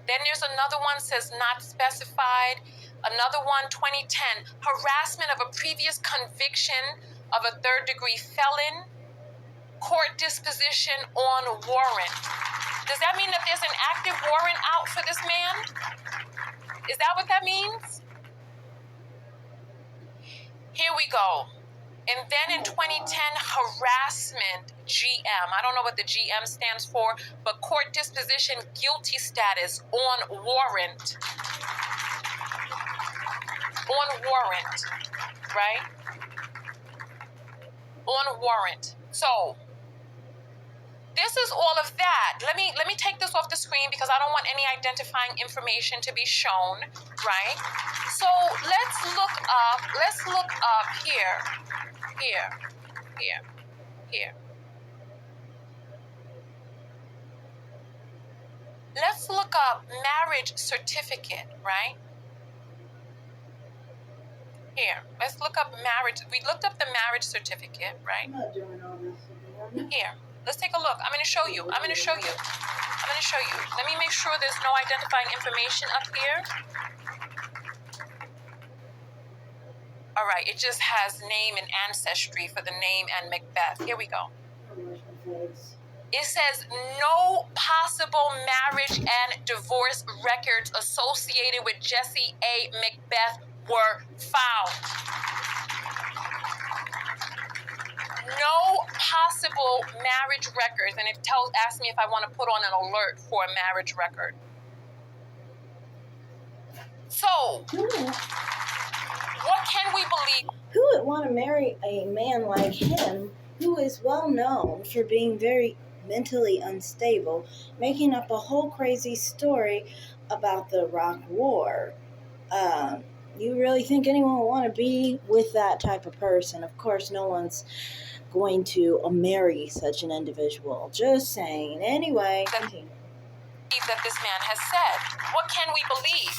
Speaker 2: Then there's another one, says not specified. Another one, 2010, harassment of a previous conviction of a third-degree felon. Court disposition on warrant. Does that mean that there's an active warrant out for this man? Is that what that means? Here we go. And then in 2010, harassment, GM. I don't know what the GM stands for, but court disposition, guilty status on warrant. On warrant, right? On warrant. So, this is all of that. Let me take this off the screen because I don't want any identifying information to be shown, right? So let's look up here. Let's look up marriage certificate, right? Here, let's look up marriage. We looked up the marriage certificate, right?
Speaker 1: I'm not doing all this again.
Speaker 2: Here, let's take a look. I'm going to show you. Let me make sure there's no identifying information up here. All right, it just has name and ancestry for the name and Macbeth. Here we go. It says no possible marriage and divorce records associated with Jesse A. Macbeth were found. No possible marriage records, and it asks me if I want to put on an alert for a marriage record. So, what can we believe?
Speaker 1: Who would want to marry a man like him, who is well known for being very mentally unstable, making up a whole crazy story about the Iraq War? You really think anyone would want to be with that type of person? Of course, no one's going to marry such an individual. Just saying. Anyway.
Speaker 2: That this man has said. What can we believe?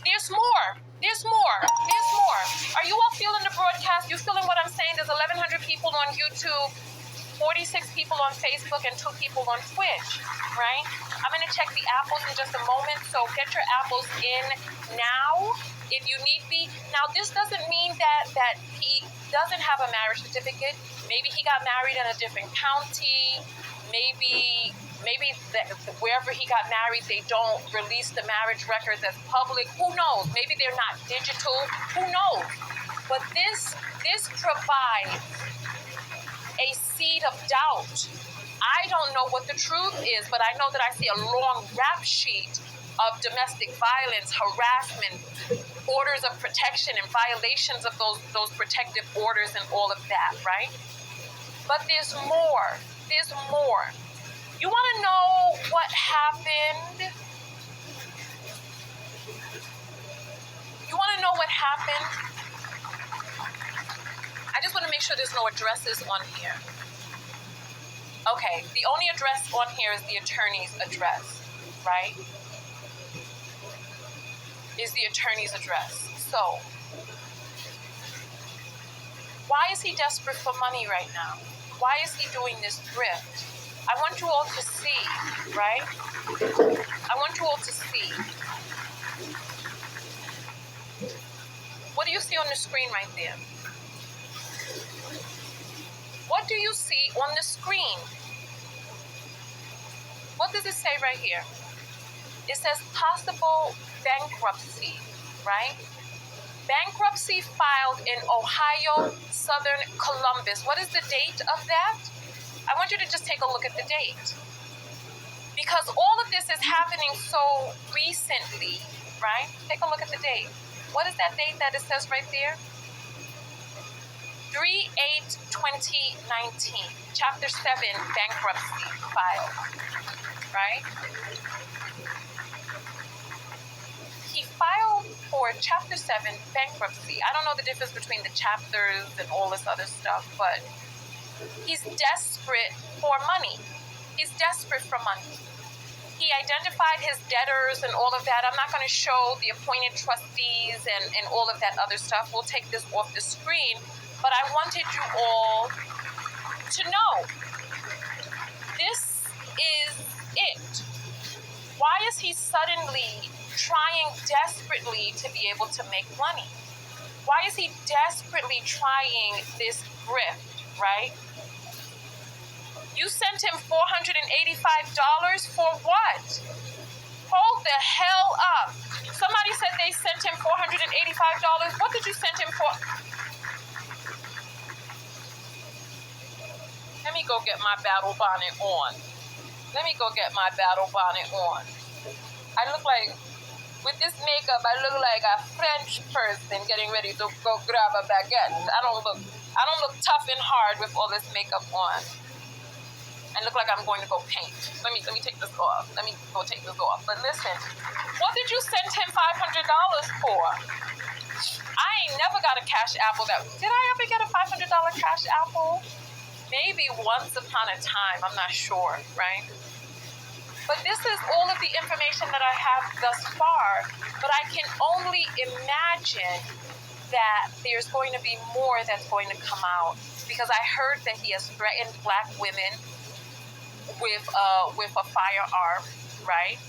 Speaker 2: There's more. Are you all feeling the broadcast? You feeling what I'm saying? There's 1,100 people on YouTube, 46 people on Facebook, and 2 people on Twitch, right? I'm going to check the apples in just a moment, so get your apples in now if you need be. Now, this doesn't mean that he doesn't have a marriage certificate. Maybe he got married in a different county. Maybe wherever he got married, they don't release the marriage records as public. Who knows? Maybe they're not digital. Who knows? But this provides a seed of doubt. I don't know what the truth is, but I know that I see a long rap sheet of domestic violence, harassment, orders of protection, and violations of those protective orders and all of that, right? But there's more. You want to know what happened? I just want to make sure there's no addresses on here. Okay, the only address on here is the attorney's address, right? Is the attorney's address. So, why is he desperate for money right now? Why is he doing this thrift? I want you all to see, right? What do you see on the screen right there? What do you see on the screen? What does it say right here? It says possible bankruptcy, right? Bankruptcy filed in Ohio, Southern Columbus. What is the date of that? I want you to just take a look at the date. Because all of this is happening so recently, right? Take a look at the date. What is that date that it says right there? 3/8/2019. Chapter 7 bankruptcy filed, right? He filed for Chapter 7 bankruptcy. I don't know the difference between the chapters and all this other stuff, but he's desperate for money. He's desperate for money. He identified his debtors and all of that. I'm not going to show the appointed trustees and all of that other stuff. We'll take this off the screen. But I wanted you all to know this is it. Why is he suddenly trying desperately to be able to make money? Why is he desperately trying this grift, right? You sent him $485 for what? Hold the hell up. Somebody said they sent him $485. What did you send him for? Let me go get my battle bonnet on. I look like, with this makeup, I look like a French person getting ready to go grab a baguette. I don't look tough and hard with all this makeup on. I look like I'm going to go paint. Let me take this off. But listen, what did you send him $500 for? I ain't never got a cash apple did I ever get a $500 cash apple? Maybe once upon a time, I'm not sure, right? But this is all of the information that I have thus far, but I can only imagine that there's going to be more that's going to come out, because I heard that he has threatened Black women with a firearm, right?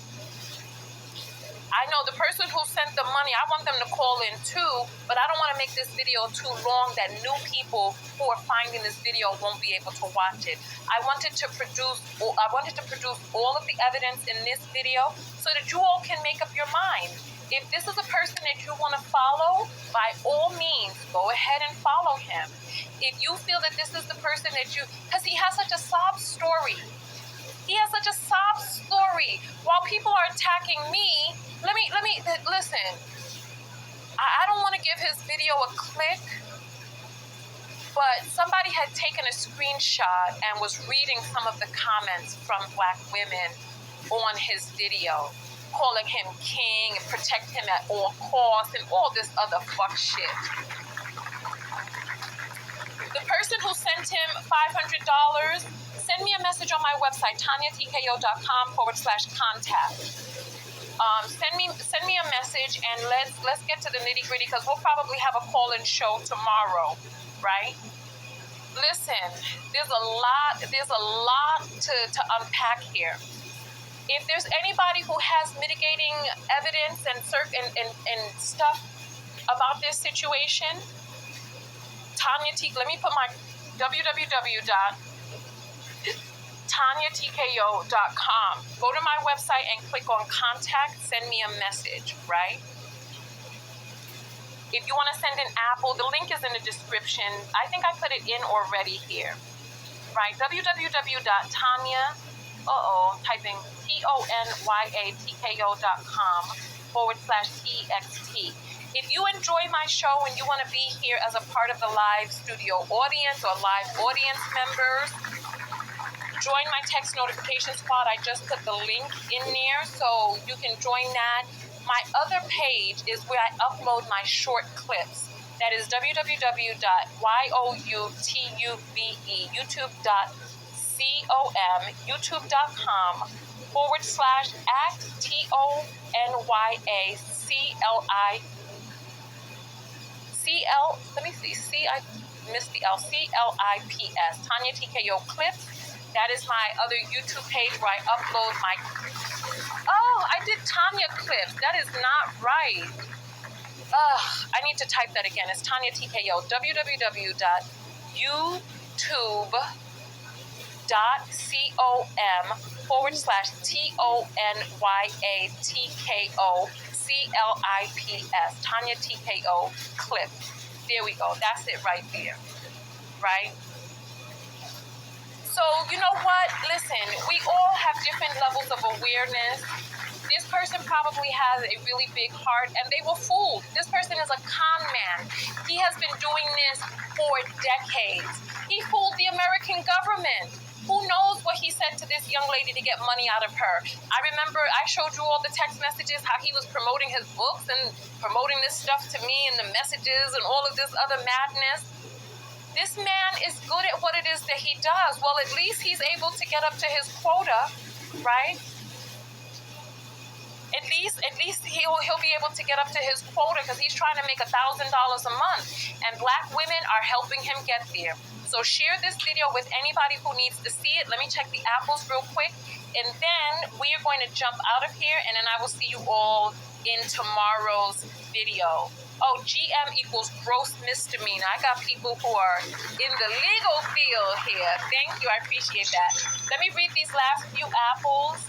Speaker 2: I know the person who sent the money, I want them to call in too, but I don't want to make this video too long that new people who are finding this video won't be able to watch it. I wanted to produce all of the evidence in this video so that you all can make up your mind. If this is a person that you want to follow, by all means, go ahead and follow him. If you feel that this is the person that because he has such a sob story. He has such a sob story. While people are attacking me, let me listen. I don't want to give his video a click, but somebody had taken a screenshot and was reading some of the comments from Black women on his video, calling him king and protect him at all costs and all this other fuck shit. The person who sent him $500, send me a message on my website, tanyatko.com/contact. Send me a message and let's get to the nitty-gritty, because we'll probably have a call-in show tomorrow, right? Listen, there's a lot to unpack here. If there's anybody who has mitigating evidence and stuff about this situation, let me put my www.tanyatko.com. Go to my website and click on contact, send me a message, right? If you want to send an apple, the link is in the description. I think I put it in already here, right? typing tonyatko.com/TXT. If you enjoy my show and you want to be here as a part of the live studio audience or live audience members, join my text notification squad. I just put the link in there so you can join that. My other page is where I upload my short clips. That is youtube.com/TONYA/TONYA/CLIPS. Tanya TKO Clips. That is my other YouTube page where I upload my... Oh, I did Tanya Clips. That is not right. I need to type that again. It's Tanya TKO. www.youtube.com/TONYA youtube.com/TONYATKO Tanya TKO clip. There we go. That's it right there. Right? So, you know what? Listen, we all have different levels of awareness. This person probably has a really big heart and they were fooled. This person is a con man. He has been doing this for decades. He fooled the American government. Who knows what he said to this young lady to get money out of her? I remember I showed you all the text messages, how he was promoting his books and promoting this stuff to me and the messages and all of this other madness. This man is good at what it is that he does. Well, at least he's able to get up to his quota, right? At least he'll be able to get up to his quota because he's trying to make $1,000 a month. And Black women are helping him get there. So share this video with anybody who needs to see it. Let me check the apples real quick. And then we are going to jump out of here and then I will see you all in tomorrow's video. Oh, GM equals gross misdemeanor. I got people who are in the legal field here. Thank you. I appreciate that. Let me read these last few apples.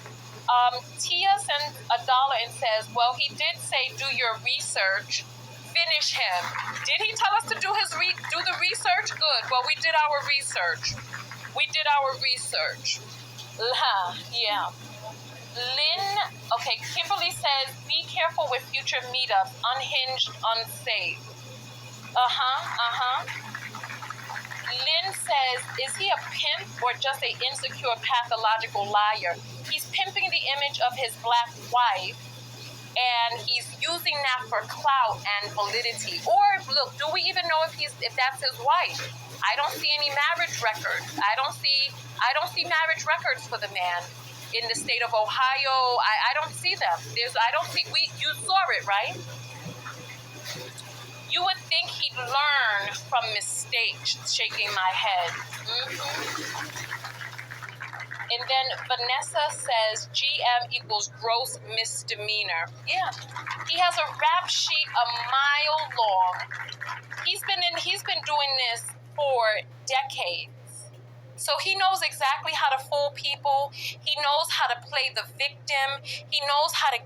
Speaker 2: Tia sends $1 and says, well, he did say do your research. Finish him. Did he tell us to do the research? Good. Well, we did our research. Yeah. Kimberly says, be careful with future meetups. Unhinged, unsafe. Lynn says, is he a pimp or just an insecure pathological liar? He's pimping the image of his Black wife and he's using that for clout and validity. Or look, do we even know if that's his wife? I don't see any marriage records. I don't see marriage records for the man in the state of Ohio. I don't see them. You saw it, right? You would think he'd learn from mistakes, shaking my head. And then Vanessa says GM equals gross misdemeanor. Yeah. He has a rap sheet a mile long. He's been doing this for decades. So he knows exactly how to fool people. He knows how to play the victim. He knows how to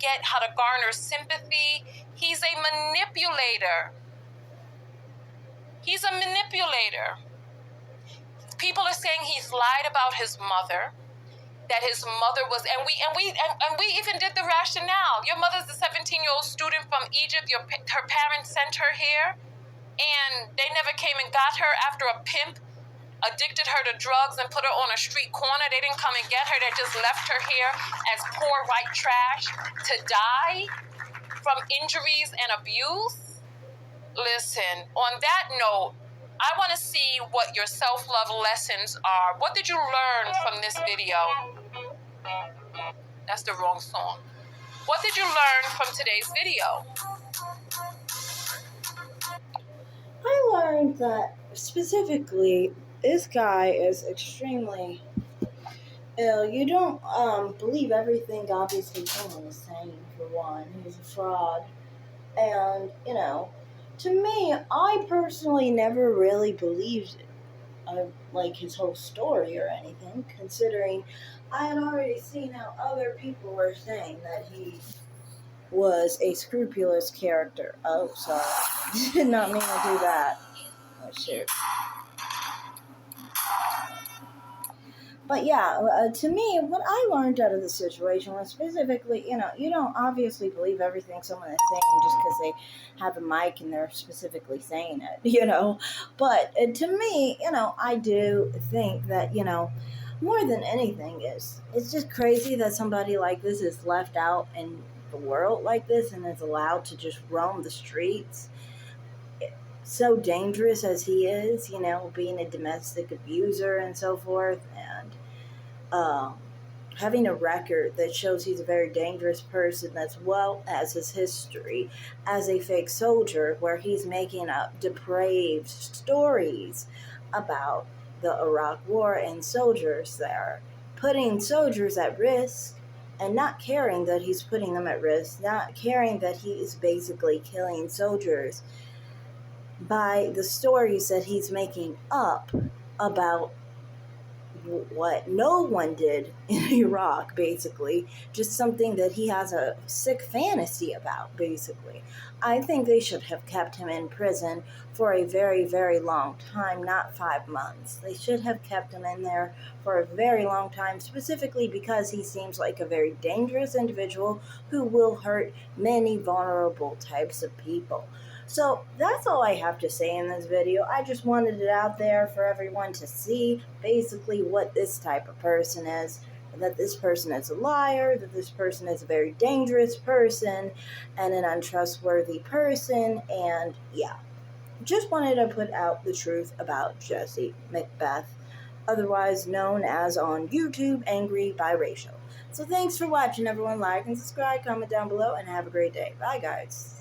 Speaker 2: garner sympathy. He's a manipulator. People are saying he's lied about his mother, that his mother was, and we even did the rationale. Your mother's a 17-year-old student from Egypt. Her parents sent her here, and they never came and got her after a pimp addicted her to drugs and put her on a street corner. They didn't come and get her. They just left her here as poor white trash to die from injuries and abuse. Listen, on that note, I want to see what your self-love lessons are. What did you learn from this video? That's the wrong song. What did you learn from today's video?
Speaker 1: I learned that specifically this guy is extremely ill. You don't believe everything obviously someone is saying, for one. He's a fraud. And, to me, I personally never really believed like his whole story or anything, considering I had already seen how other people were saying that he was a scrupulous character. Oh, sorry. Did not mean to do that. Oh, shit. But yeah, to me, what I learned out of the situation was specifically, you don't obviously believe everything someone is saying just because they have a mic and they're specifically saying it, But to me, I do think that, more than anything it's just crazy that somebody like this is left out in the world like this and is allowed to just roam the streets. So dangerous as he is, being a domestic abuser and so forth, and having a record that shows he's a very dangerous person, as well as his history as a fake soldier, where he's making up depraved stories about the Iraq War and soldiers there, putting soldiers at risk and not caring that he's putting them at risk, not caring that he is basically killing soldiers by the stories that he's making up about what no one did in Iraq, basically. Just something that he has a sick fantasy about, basically. I think they should have kept him in prison for a very, very long time, not 5 months. They should have kept him in there for a very long time, specifically because he seems like a very dangerous individual who will hurt many vulnerable types of people. So that's all I have to say in this video. I just wanted it out there for everyone to see basically what this type of person is, that this person is a liar, that this person is a very dangerous person and an untrustworthy person, and yeah. Just wanted to put out the truth about Jesse Macbeth, otherwise known as on YouTube, Angry Biracial. So thanks for watching, everyone. Like and subscribe, comment down below, and have a great day. Bye, guys.